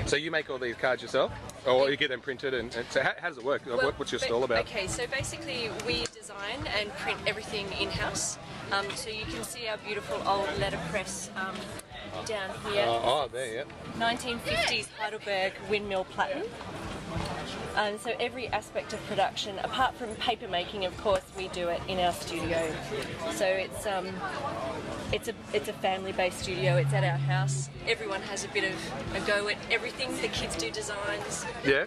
So you make all these cards yourself, or you get them printed, and so how does it work? Well, what's your stall about? Okay, so basically we design and print everything in-house. So you can see our beautiful old letterpress down here. Oh, there, yeah. 1950s Heidelberg windmill platen. So every aspect of production, apart from paper making, of course, we do it in our studio. So it's a family-based studio. It's at our house. Everyone has a bit of a go at everything. The kids do designs. Yeah.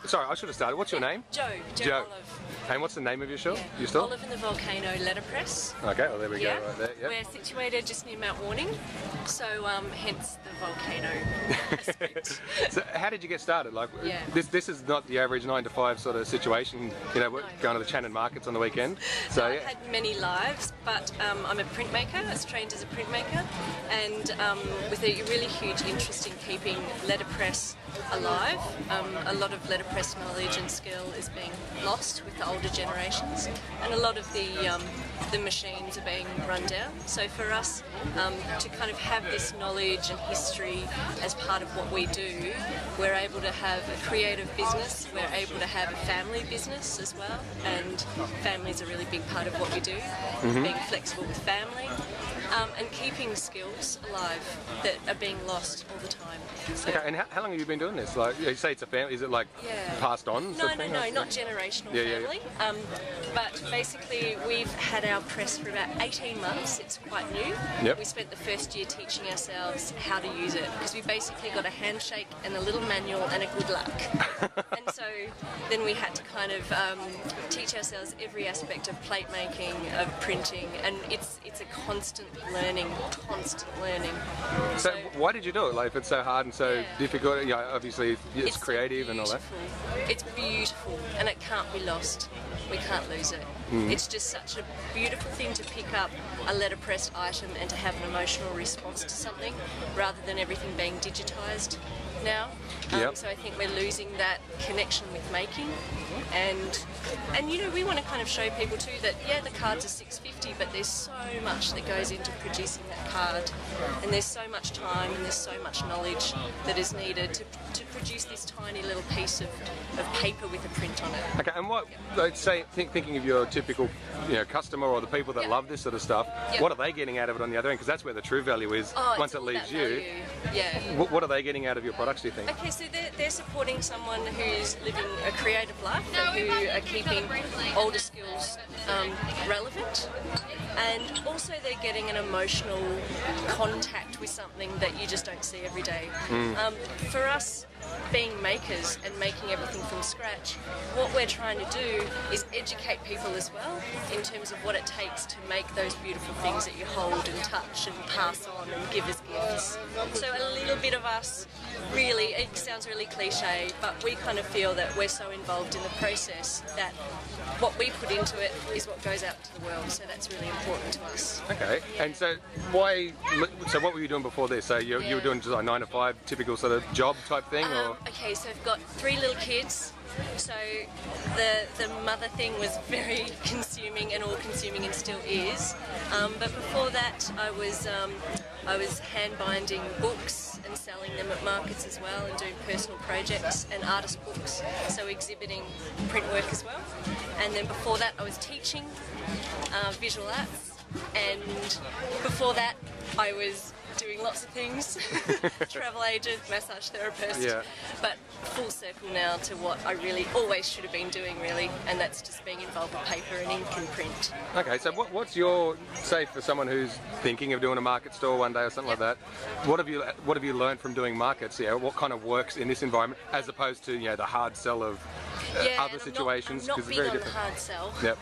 Sorry, I should have started. What's your name? Joe Olive. And what's the name of your shop? Yeah. Your store? Olive and the Volcano Letterpress. Okay, well there we go, right there. Yep. We're situated just near Mount Warning, so hence the volcano aspect. So how did you get started? Like, Yeah. this is not the average 9 to 5 sort of situation. You know, going to the Channon markets on the weekend. So I've had many lives, but I'm a printmaker. I was trained as a printmaker, and with a really huge interest in keeping letterpress alive. A lot of letterpress knowledge and skill is being lost with the older generations, and a lot of the machines are being run down. So for us to kind of have this knowledge and history as part of what we do, we're able to have a creative business, we're able to have a family business as well, and family is a really big part of what we do, being flexible with family. And keeping skills alive that are being lost all the time. So, okay, and how long have you been doing this? Like, you say it's a family, is it like passed on? No, not generational family. But basically we've had our press for about 18 months. It's quite new. Yep. We spent the first year teaching ourselves how to use it, because we basically got a handshake and a little manual and a good luck. And so then we had to kind of teach ourselves every aspect of plate making, of printing, and it's a constant learning. So why did you do it? Like, if it's so hard and so difficult, you know, obviously it's creative and all that. It's beautiful, and it can't be lost. We can't lose it. It's just such a beautiful thing to pick up a letterpress item and to have an emotional response to something, rather than everything being digitised now. So I think we're losing that connection with making, and you know, we want to kind of show people too that the cards are $6.50, but there's so much that goes into producing that card, and there's so much time and there's so much knowledge that is needed to produce this tiny little piece of paper with a print on it. Okay, and what, let's say, thinking of your typical, you know, customer or the people that love this sort of stuff, what are they getting out of it on the other end? Because that's where the true value is once it leaves you. What are they getting out of your products, do you think? Okay, so they're supporting someone who's living a creative life, and who are keeping older skills relevant, and also they're getting an emotional contact with something that you just don't see every day. For us, being makers and making everything from scratch, what we're trying to do is educate people as well in terms of what it takes to make those beautiful things that you hold and touch and pass on and give as gifts. So a little bit of us, really, it sounds really cliche, but we kind of feel that we're so involved in the process that what we put into it is what goes out to the world, so that's really important to us. Okay, and so so what were you doing before this? So you were doing just like 9 to 5, typical sort of job type thing? Or? Okay, so I've got 3 little kids, so the mother thing was very consuming and all-consuming, and still is. But before that, I was hand binding books and selling them at markets as well, and doing personal projects and artist books, so exhibiting print work as well. And then before that, I was teaching visual arts and before that I was doing lots of things, travel agent, massage therapist, but full circle now to what I really always should have been doing really, and that's just being involved with paper and ink and print. Okay, so what's your, say for someone who's thinking of doing a market store one day or something like that, what have you learned from doing markets? Yeah, what kind of works in this environment as opposed to the hard sell of other situations? I'm not big on the hard sell. Yep.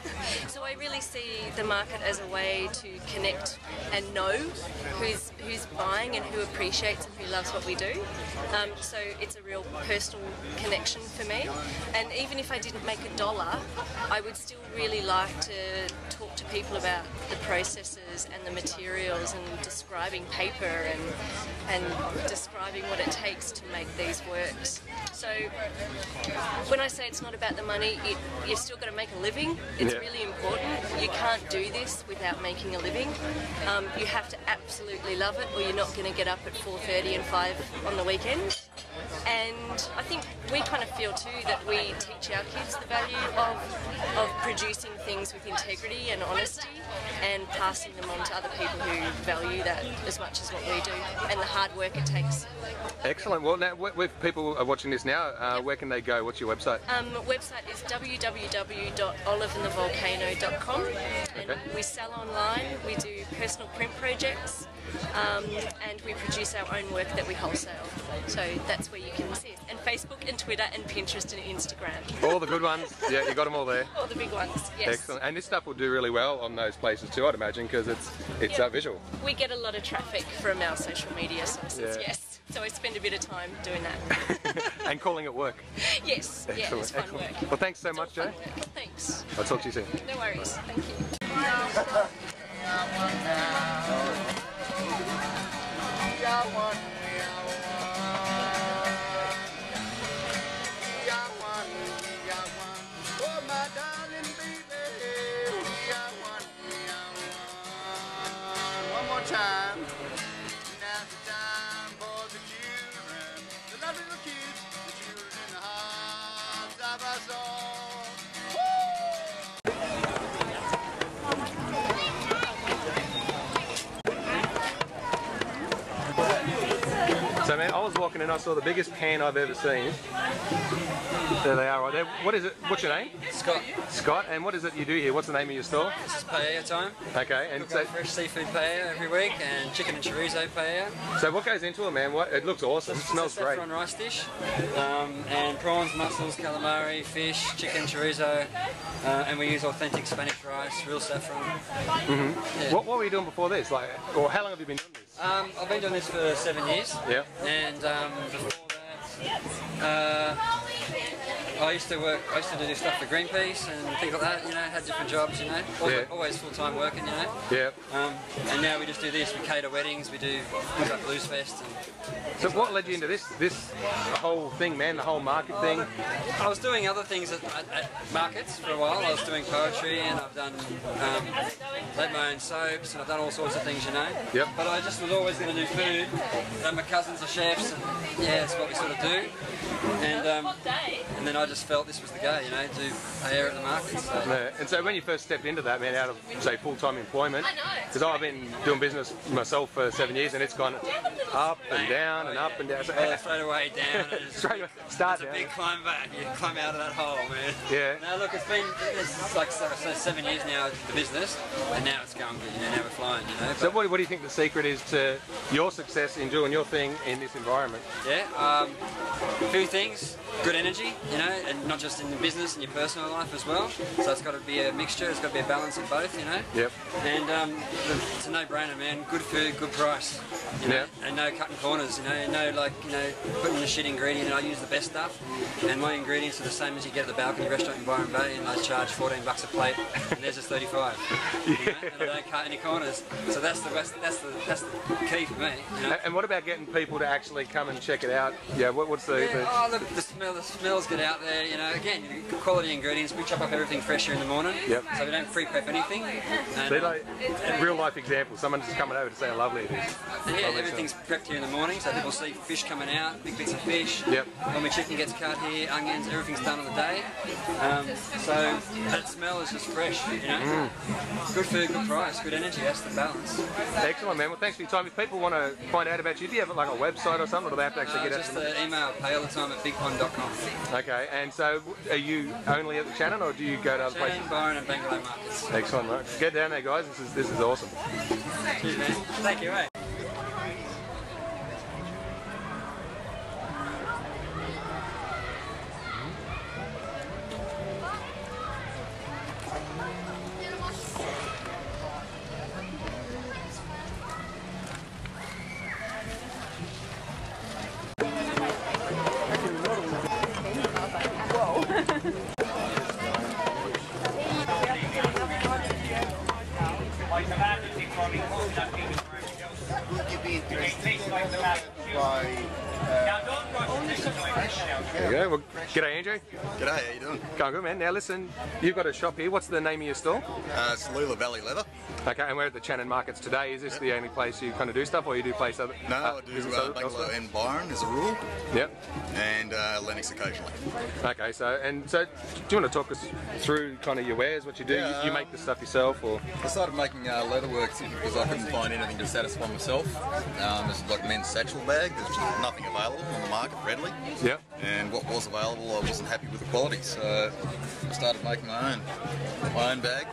So I really see the market as a way to connect and know who's buying and who appreciates and who loves what we do. So it's a real personal connection for me. And even if I didn't make $1, I would still really like to talk to people about the processes and the materials and describing paper and describing what it takes to make these works. So when I say it's not about the money, you've still got to make a living. It's really important. You can't do this without making a living. You have to absolutely love it, or you're not going to get up at 4:30 and 5 on the weekends. And I think we kind of feel too that we teach our kids the value of producing things with integrity and honesty and passing them on to other people who value that as much as what we do and the hard work it takes. Excellent. Well, now, if people are watching this now, where can they go? What's your website? Website is www.oliveandthevolcano.com. And we sell online, we do personal print projects, and we produce our own work that we wholesale. So that's where you can see it. And Facebook and Twitter and Pinterest and Instagram. All the good ones. Yeah, you got them all there. All the big ones, yes. Excellent. And this stuff will do really well on those places too, I'd imagine, because it's visual. We get a lot of traffic from our social media sources, yes. So I spend a bit of time doing that. And calling it work. Yes, excellent, it's fun excellent. work. Well, thanks so much, Joe. Thanks. I'll talk to you soon. No worries. Thank you. One more time. Now's the time for the children, the lovely little kids, the children in the hearts of us all. So man, I was walking in, I saw the biggest pan I've ever seen. There they are right there. What is it? What's your name? Scott. Scott, and what is it you do here? What's the name of your store? This is paella time. Okay, and Cook up fresh seafood paella every week, and chicken and chorizo paella. So what goes into it, man? It looks awesome. It smells great. It's a saffron rice dish, and prawns, mussels, calamari, fish, chicken, chorizo, and we use authentic Spanish rice, real saffron. Yeah. What were you doing before this? Or how long have you been doing this? I've been doing this for 7 years. Yeah. And before that, I used to do stuff for Greenpeace and things like that. Had different jobs. Always full-time working. Yeah. And now we just do this. We cater weddings. We do things like Blues Fest. So what led you into this whole thing, man? The whole market thing? I was doing other things at markets for a while. I was doing poetry, and I've done made my own soaps, and I've done all sorts of things. Yep. But I just was always going to do food. And my cousins are chefs, and that's what we sort of do. And then I just felt this was the go, do paella at the market. So. Yeah. And so when you first stepped into that, man, out of say full-time employment, because I've been doing business myself for 7 years, and it's gone up and down and up and down. Straight away down. Straight away. Start it's down. a big climb back. You climb out of that hole, man. Yeah. Now look, it's like 7 years now the business, and now it's going good. Now we're flying. So what do you think the secret is to your success in doing your thing in this environment? Yeah. A few things. Good energy, and not just in the business and your personal life as well. So it's got to be a mixture. It's got to be a balance of both, Yep. And it's a no-brainer, man. Good food, good price. Yep. And no cutting corners. Putting the shit ingredient. I use the best stuff, and my ingredients are the same as you get at the balcony restaurant in Byron Bay, and I charge $14 a plate, and theirs is $35. And I don't cut any corners. So that's the key for me. And what about getting people to actually come and check it out? Yeah. What's the? Oh, look, the smells get out there, you know, again, good quality ingredients. We chop up everything fresh here in the morning. Yep. So we don't pre-prep anything. And, See, like, real life example, someone's just coming over to say how lovely it is. yeah, everything's prepped here in the morning, so people see fish coming out, big bits of fish. Yep. When my chicken gets cut here, onions, everything's done on the day. So that smell is just fresh, you know. Good food, good price, good energy, that's the balance. Excellent, man. Well, thanks for your time. If people want to find out about you, do you have like a website or something, or do they have to actually get out? Just the email, payallthetime@bigpond.com. Okay, and so are you only at the Channon, or do you go to other places? Channon, Byron and Bangalore markets. Excellent, mate. Get down there, guys. This is awesome. Cheers, man. Thank you, mate. There you go. Well, g'day, Andrew. G'day, how you doing? Going good, man. Now listen, you've got a shop here. What's the name of your store? It's Lula Valley Leather. Okay, and we're at the Channon markets today. Is this the only place you kind of do stuff, or you do place other? No, I do Bangalore and Byron as a rule. Yep. And Lennox occasionally. Okay, so do you want to talk us through kind of your wares, what you do? Yeah, you make the stuff yourself, or? I started making leatherwork simply because I couldn't find anything to satisfy myself. There's like a men's satchel bag. There's just nothing available on the market readily. Yep. And what was available, I wasn't happy with the quality, so I started making my own bag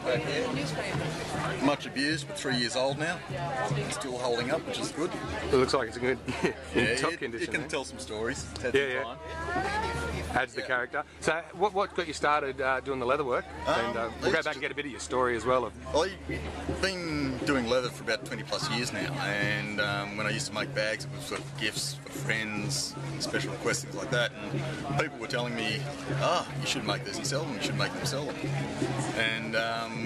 back here. Much abused, but 3 years old now. Still holding up, which is good. It looks like it's a good top condition. You can tell some stories. Yeah. Adds the character. So what got you started doing the leather work? And we'll go back and get a bit of your story as well. Well, I've been doing leather for about 20 plus years now, and when I used to make bags, it was sort of gifts for friends, special requests, things like that, and people were telling me, you should make this and sell them, you should make them sell them. And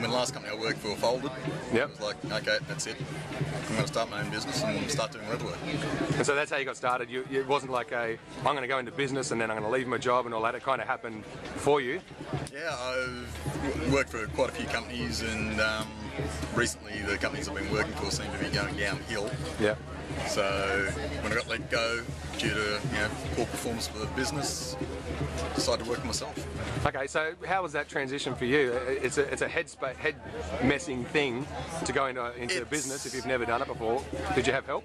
when the last company I worked for folded, yep. I was like, okay, that's it. I'm going to start my own business and start doing leather work. And so that's how you got started. It wasn't like I'm going to go into business and then I'm going to leave my job and all that. It kind of happened for you. Yeah, I've worked for quite a few companies, and recently the companies I've been working for seem to be going downhill. Yeah. So when I got let go due to poor performance for the business, I decided to work for myself. Okay, so how was that transition for you? It's a head messing thing to go into business if you've never done it before. Did you have help?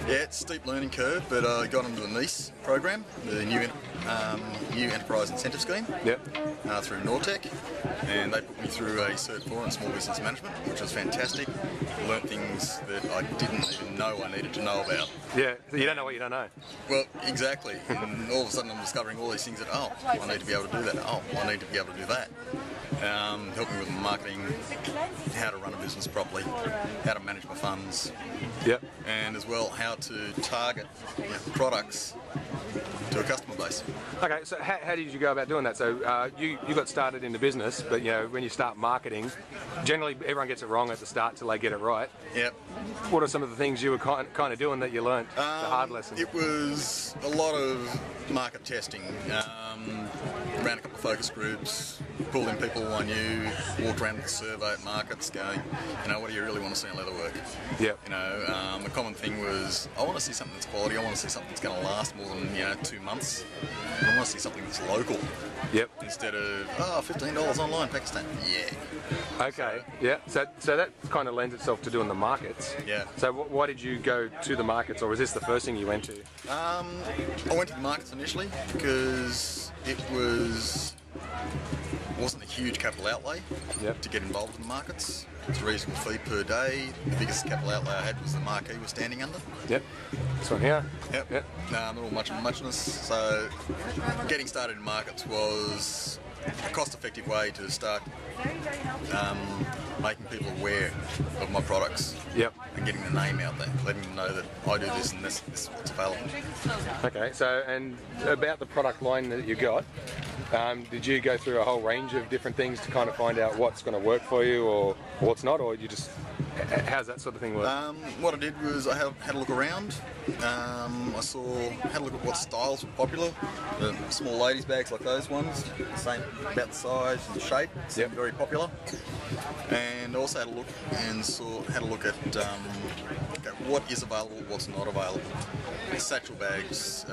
Yeah, it's a steep learning curve, but I got into the NICE program, the new Enterprise Incentive Scheme, yep. Through Nortec, and they put me through a Cert 4 in Small Business Management, which was fantastic. Learned things that I didn't even know I needed to know about. Yeah, so you don't know what you don't know. Well, exactly. And all of a sudden I'm discovering all these things that, I need to be able to do that. I need to be able to do that. Help me with marketing, how to run a business properly, how to manage my funds, yep. and as well how to target products to a customer base. Okay, so how did you go about doing that? So you got started in the business, but when you start marketing, generally everyone gets it wrong at the start till they get it right. Yep. What are some of the things you were kind of doing that you learnt, the hard lessons? It was a lot of market testing. Ran a couple of focus groups, pulled in people I knew, walked around with a survey at markets going, what do you really want to see in leatherwork? Yep. The common thing was, I want to see something that's quality, I want to see something that's going to last more than 2 months. I want to see something that's local. Yep. Instead of, $15 online, Pakistan. Yeah. Okay. Yeah. So that kind of lends itself to doing the markets. Yeah. So why did you go to the markets, or was this the first thing you went to? I went to the markets initially because it wasn't a huge capital outlay to get involved in the markets. It's a reasonable fee per day. The biggest capital outlay I had was the marquee we're standing under. Yep. This one here. Yep. Not all much of muchness. So getting started in markets was a cost-effective way to start making people aware of my products. Yep. And getting the name out there, letting them know that I do this and this is what's available. Okay, so and about the product line that you got, Did you go through a whole range of different things to kind of find out what's going to work for you or what's not, or you just, how's that sort of thing work? What I did was I had a look around. Had a look at what styles were popular. The small ladies' bags like those ones, same about the size and shape, seemed very popular. And also had a look at what is available, what's not available. Satchel bags,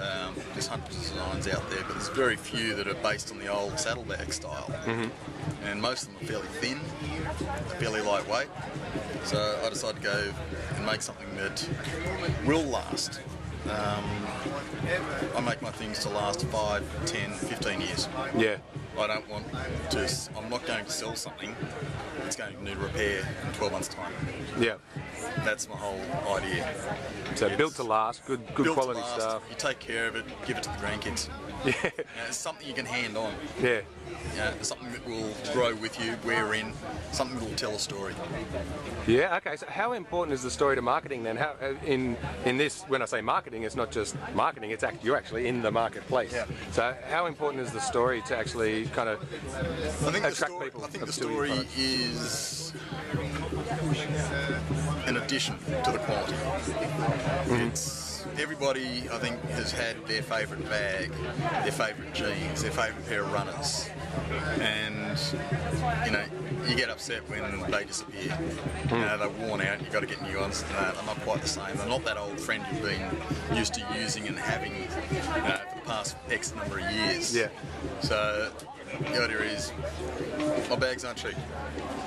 there's hundreds of designs out there, but there's very few that are based on the old saddlebag style. And most of them are fairly thin, fairly lightweight. So I decided to go and make something that will last. I make my things to last 5, 10, 15 years. Yeah. I don't want to, I'm not going to sell something that's going to need repair in 12 months' time. Yeah. That's my whole idea. So built to last, good quality stuff. You take care of it, give it to the grandkids. Yeah. It's something you can hand on. Yeah. Something that will grow with you, wear in, something that will tell a story. Yeah, okay, so how important is the story to marketing then? How, in this, when I say marketing, it's not just marketing, it's you're actually in the marketplace. Yeah. So how important is the story to actually kind of attract people? I think the story is an addition to the quality. Everybody, I think, has had their favourite bag, their favourite jeans, their favourite pair of runners, and you get upset when they disappear. They're worn out. You've got to get new ones. They're not quite the same. They're not that old friend you've been used to using and having for the past X number of years. Yeah. So the idea is, my bags aren't cheap.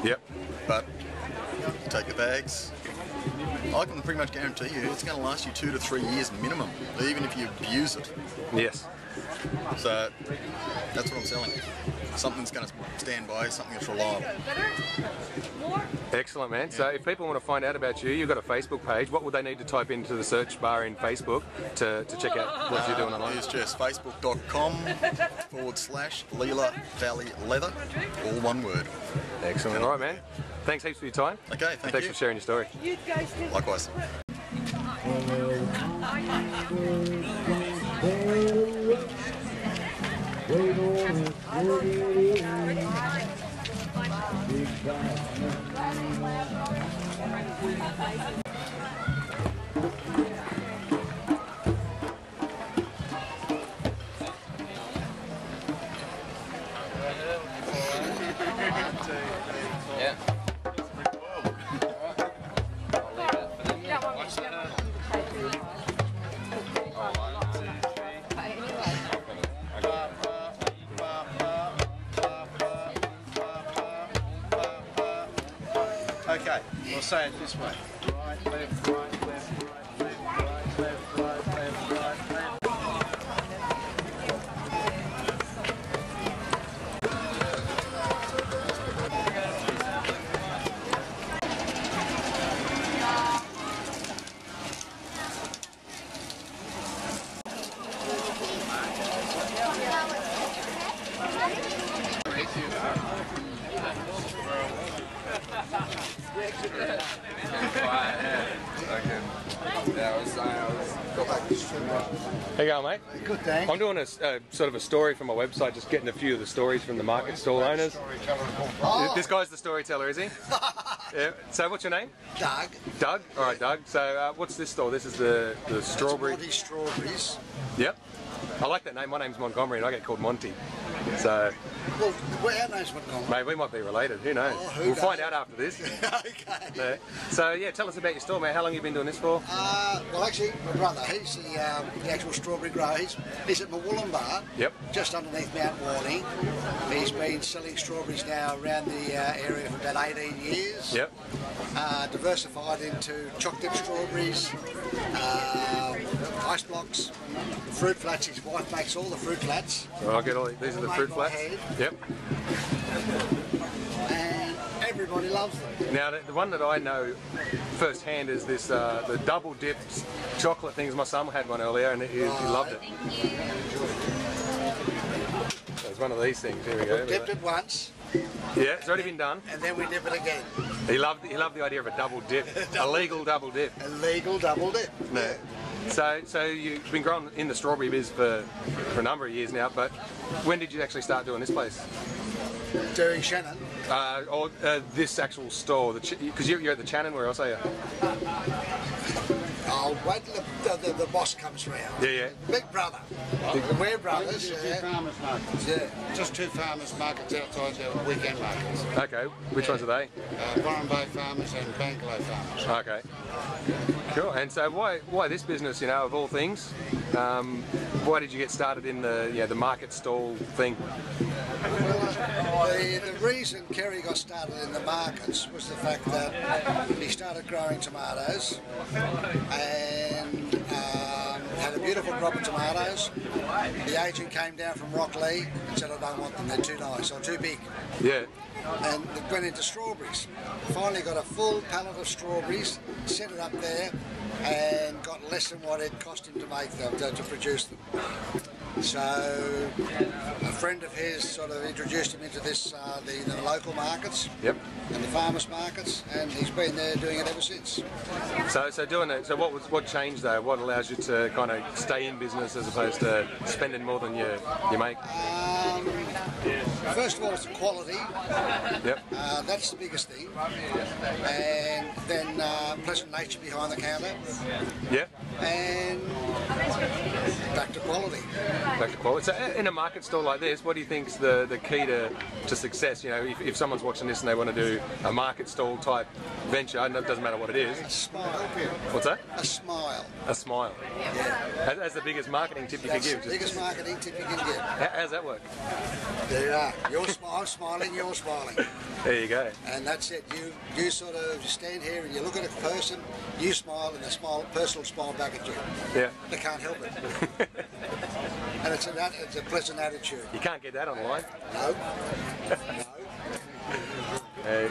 Yep. But you take the bags. I can pretty much guarantee you it's going to last you 2 to 3 years minimum, even if you abuse it. Yes. So that's what I'm selling. Something that's going to stand by, something that's reliable. Excellent, man. So if people want to find out about you, you've got a Facebook page. What would they need to type into the search bar in Facebook to check out what you're doing online? It's just facebook.com/Leela Valley Leather, all one word. Excellent. All right, man. Thanks heaps for your time. Okay, thanks for sharing your story. Likewise. Okay, we'll say it this way. Right, left, right, left, right, left, right, left, right, left, right, left. How you going, mate? Good, thanks. I'm doing a sort of a story from my website, just getting a few of the stories from the market stall owners. Oh. This guy's the storyteller, is he? Yeah. So what's your name? Doug. Doug? All right, Doug. So what's this store? This is the strawberry. Monty Strawberries. Yep. I like that name. My name's Montgomery and I get called Monty. So, Well, our name's Montgomery. mate, we might be related. Who knows? Oh, who we'll knows? find out after this. Okay. Yeah. So, yeah, tell us about your store, mate. How long have you been doing this for? Well, actually, my brother, he's the actual strawberry grower. He's at Mawulumbar, Yep. just underneath Mount Warning. He's been selling strawberries now around the area for about 18 years. Yep. Diversified into choc dip strawberries, ice blocks, fruit flats. His wife makes all the fruit flats. Well, I'll get all these are the fruit flats. Yep. And everybody loves them. Now, the one that I know firsthand is this the double dipped chocolate things. My son had one earlier and he loved it. So it's one of these things. Here we go. Dipped it once, Yeah, it's already been done. and then we dip it again. He loved the idea of a double dip, a legal double dip. A legal double dip. No. So you've been growing in the strawberry biz for a number of years now, but when did you actually start doing this place? Doing Channon. Or this actual store? Because you're at the Channon, where else are you? I'll wait till the boss comes round. Yeah. Big brother. We're brothers. Two farmers markets. Yeah. Just two farmers markets outside the weekend markets. Okay, which ones are they? Warren Bay Farmers and Bangalow Farmers. Okay. Cool. And so why this business, of all things? Why did you get started in the market stall thing? Well, the reason Kerry got started in the markets was the fact that he started growing tomatoes and had a beautiful crop of tomatoes. The agent came down from Rocklea and said, I don't want them, they're too nice or too big. Yeah. And it went into strawberries. Finally got a full pallet of strawberries, set it up there, and got less than what it cost him to make them, to produce them. So a friend of his sort of introduced him into this, the local markets. Yep. And the farmers markets, and he's been there doing it ever since. So doing it. So what changed though? What allows you to kind of stay in business as opposed to spending more than you make? First of all, it's the quality. Yep. That's the biggest thing. And then pleasant nature behind the counter. Yep. And back to quality. Back to quality. So in a market stall like this, what do you think's the key to success? If someone's watching this and they want to do a market stall type venture, and it doesn't matter what it is. A smile. What's that? A smile. A smile. Yeah. That's the biggest marketing tip you can give. The biggest marketing tip you can give. How's that work? There you are. I'm smiling, you're smiling. There you go. And that's it. You sort of stand here and you look at a person, you smile, and the person will smile back at you. Yeah. They can't help it. And it's a pleasant attitude. You can't get that online. No.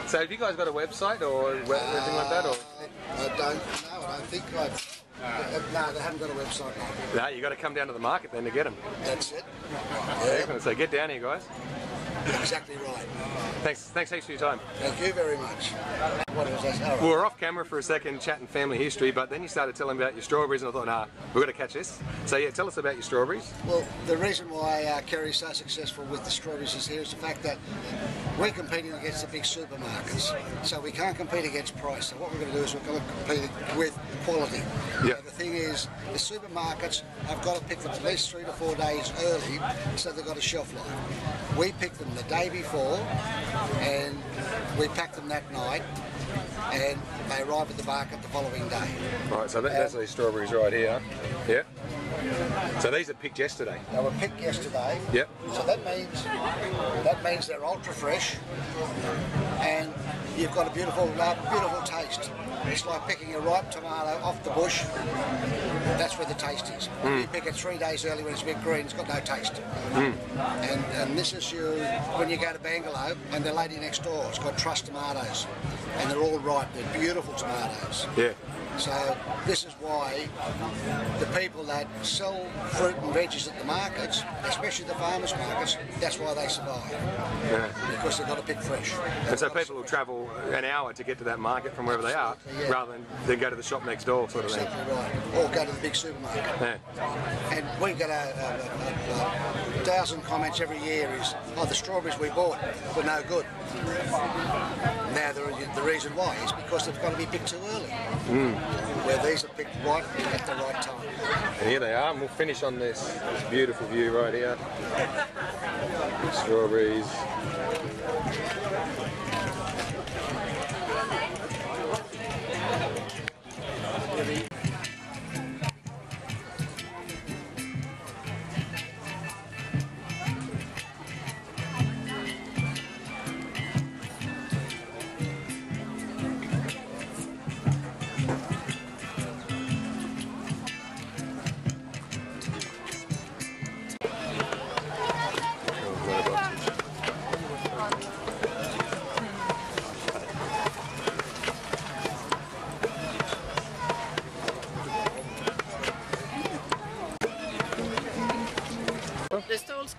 So have you guys got a website or anything like that? Or? I don't think I've... No, they haven't got a website. No, you got to come down to the market then to get them. That's it. Yeah. So get down here, guys. Exactly right. Thanks heaps for your time. Thank you very much. What was that? We were off camera for a second chatting family history, but then you started telling about your strawberries and I thought, nah, we've got to catch this. So yeah, tell us about your strawberries. Well, the reason why Kerry's so successful with the strawberries is the fact that we're competing against the big supermarkets. So we can't compete against price. So what we're going to do is we're going to compete with quality. Yeah. The thing is, the supermarkets have got to pick them at least 3 to 4 days early, so they've got a shelf life. We pick them the day before, and we pack them that night, and they arrive at the market the following day. Right, so that's these strawberries right here. Yeah. So these are picked yesterday. They were picked yesterday. Yep. So that means they're ultra fresh, and you've got a beautiful taste. It's like picking a ripe tomato off the bush. That's where the taste is. You pick it 3 days early when it's a bit green, it's got no taste. And this is when you go to Bangalow, and the lady next door has got Trust tomatoes, and they're all ripe. They're beautiful tomatoes. Yeah. So this is why the people that sell fruit and veggies at the markets, especially the farmers markets, that's why they survive. Yeah. Because they've got to pick fresh. And so people will travel an hour to get to that market from wherever they are, rather than go to the shop next door, sort of thing. Exactly right. Or go to the big supermarket. Yeah. And we get a 1,000 comments every year is, oh, the strawberries we bought were no good. Now the reason why is because they've got to be picked too early. Where these are picked right at the right time. And here they are, and we'll finish on this beautiful view right here. Strawberries.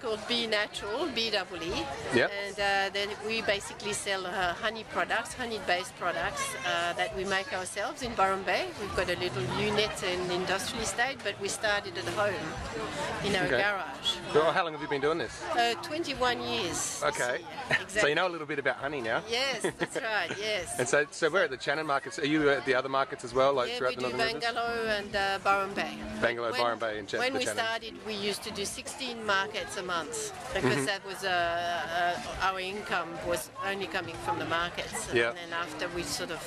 called Be Natural, BEE. Yep. And then we basically sell honey products, honey-based products that we make ourselves in Byron Bay. We've got a little unit in the industrial estate, but we started at home in our garage. So how long have you been doing this? 21 years. Okay. Exactly. So you know a little bit about honey now? Yes, that's right, yes. And so we're at the Channon markets. Are you at the other markets as well, like Yeah, throughout we the do Northern Rivers? Bangalow and Byron Bay. Bangalow, Byron Bay and When the we Channon. started, we used to do 16 markets a month because that was our income was only coming from the markets. Yeah. And then after we sort of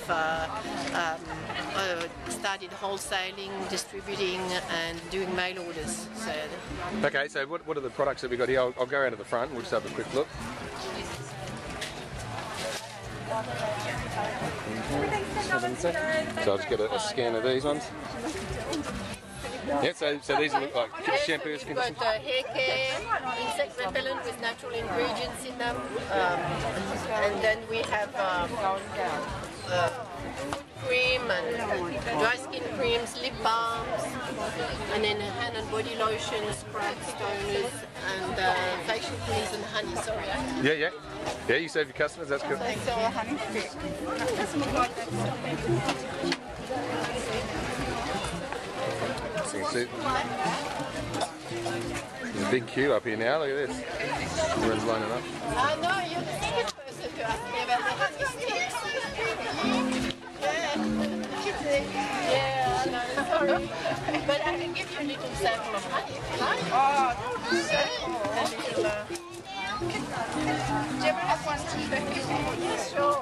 started wholesaling, distributing and doing mail orders. So. Okay, so what are the products that we got here? I'll go around to the front and we'll just have a quick look. So I'll just get a scan of these ones. Yeah, so these look like shampoos, We've got hair care, insect repellent with natural ingredients in them, and then we have cream and dry skin creams, lip balms, and then hand and body lotions, scrubs, toners, and facial cleans and honey. Sorry. Yeah, you serve your customers, that's good. Thanks, honey. So you can see there's a big queue up here now, look at this. Everyone's lining up. I know, you're the second person to ask me about the honey sticks. Yeah, I know, sorry. But I can give you a little sample of honey if you like. Oh, a little, do you ever have one too? Yeah, sure.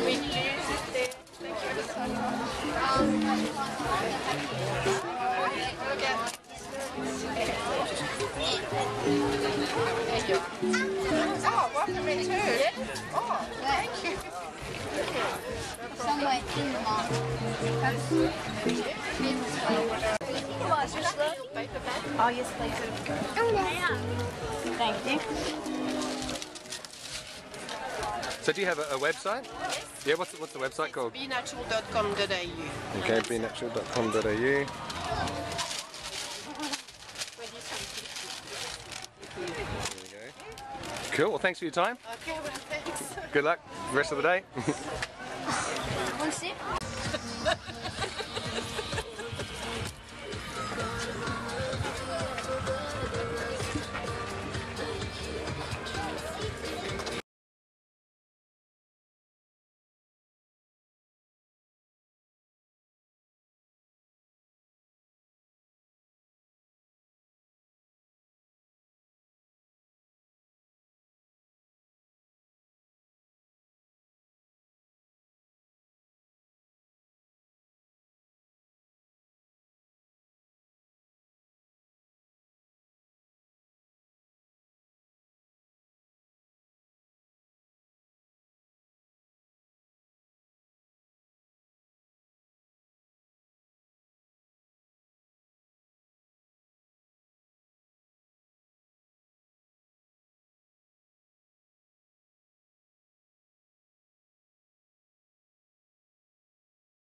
We juice is there. Thank you so There you are. Oh, welcome in too. Yeah. Oh, thank you. Somewhere in the market. Oh, yes, please. Thank you. So do you have a website? Yes. Yeah, what's the website called? BeNatural.com.au. Okay, benatural.com.au. There you go. Cool, well thanks for your time. Okay, well, thanks. Good luck the rest of the day.